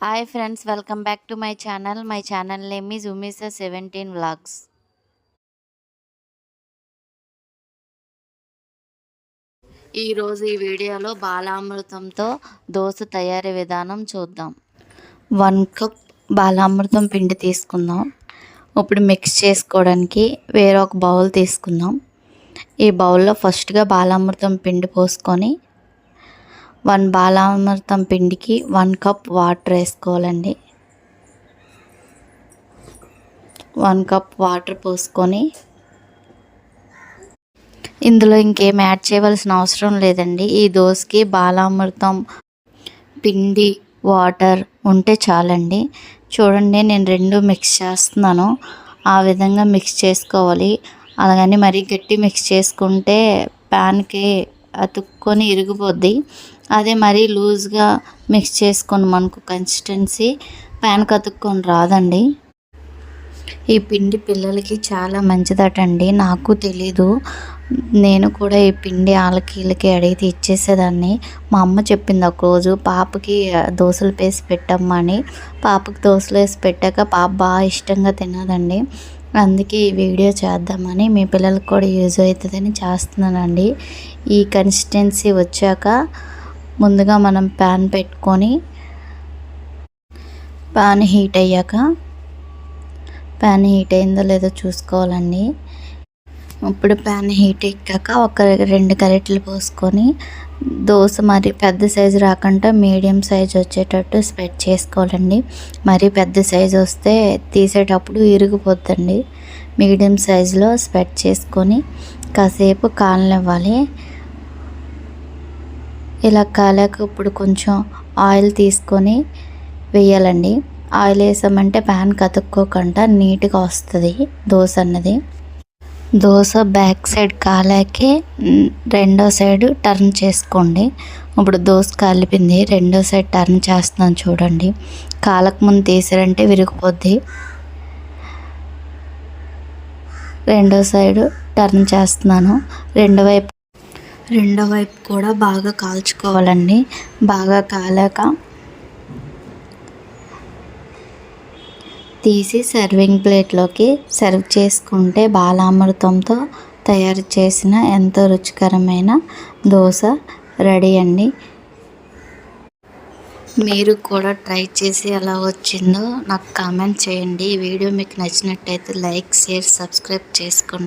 Hi friends, welcome back to my channel. My channel name is Umisa 17 vlogs. ఈరోజు ఈ వీడియోలో బాలామృతంతో దోశ తయారీ విధానం చూద్దాం. 1 కప్ బాలామృతం పిండి తీసుకుందాం. ఇప్పుడు మిక్స్ చేసుకోవడానికి వేరొక బౌల్ తీసుకుందాం. ఈ బౌల్లో ఫస్ట్గా బాలామృతం పిండి పోసుకొని 1 బాలామృతం పిండికి 1 కప్ వాటర్ వేసుకోవాలండి. 1 కప్ వాటర్ పోసుకొని ఇందులో ఇంకేం యాడ్ చేయవలసిన అవసరం లేదండి. ఈ దోశకి బాలామృతం పిండి వాటర్ ఉంటే చాలండి. చూడండి, నేను 2 మిక్స్ చేస్తున్నాను. ఆ విధంగా మిక్స్ చేసుకోవాలి. అలాగని మరీ గట్టి మిక్స్ చేసుకుంటే ప్యాన్కి అతుక్కొని ఇరిగిపోద్ది. అదే మరీ లూజ్గా మిక్స్ చేసుకొని మనకు కన్సిస్టెన్సీ ప్యాన్కి అతుక్కొని రాదండి. ఈ పిండి పిల్లలకి చాలా మంచిదటండి. నాకు తెలీదు. నేను కూడా ఈ పిండి వాళ్ళకి వీళ్ళకి అడిగితే ఇచ్చేసేదాన్ని. మా అమ్మ చెప్పింది ఒకరోజు, పాపకి దోశలు వేసి పెట్టమ్మా అని. పాపకి దోశలు వేసి పెట్టాక పాప బాగా ఇష్టంగా తినదండి. అందుకే ఈ వీడియో చేద్దామని, మీ పిల్లలకు కూడా యూజ్ అవుతుందని చేస్తున్నానండి. ఈ కన్సిస్టెన్సీ వచ్చాక ముందుగా మనం ప్యాన్ పెట్టుకొని ప్యాన్ హీట్ అయిందో లేదో చూసుకోవాలండి. ఇప్పుడు ప్యాన్ హీట్ ఎక్కాక ఒక 2 గరిటెలు పోసుకొని దోశ మరి పెద్ద సైజు రాకుండా మీడియం సైజు వచ్చేటట్టు స్ప్రెడ్ చేసుకోవాలండి. మరి పెద్ద సైజు వస్తే తీసేటప్పుడు ఇరిగిపోద్దండి. మీడియం సైజులో స్ప్రెడ్ చేసుకొని కాసేపు కాలనివ్వాలి. ఇలా కాలాక ఇప్పుడు కొంచెం ఆయిల్ తీసుకొని వేయాలండి. ఆయిల్ వేసామంటే ప్యాన్ కతుక్కోకుండా నీట్గా వస్తుంది దోశ అన్నది. దోశ బ్యాక్ సైడ్ కాలాకే రెండో సైడ్ టర్న్ చేసుకోండి. ఇప్పుడు దోశ కాలిపోయింది. రెండో సైడ్ టర్న్ చేస్తున్నాను చూడండి. కాలక ముందు తీసారంటే విరిగిపోద్ది. రెండో సైడ్ టర్న్ చేస్తున్నాను. రెండో వైపు కూడా బాగా కాల్చుకోవాలండి. బాగా కాలాక తీసి సర్వింగ్ ప్లేట్లోకి సర్వ్ చేసుకుంటే బాలామృతంతో తయారు చేసిన ఎంతో రుచికరమైన దోశ రెడీ అండి. మీరు కూడా ట్రై చేసి ఎలా వచ్చిందో నాకు కామెంట్ చేయండి. ఈ వీడియో మీకు నచ్చినట్టయితే లైక్, షేర్, సబ్స్క్రైబ్ చేసుకోండి.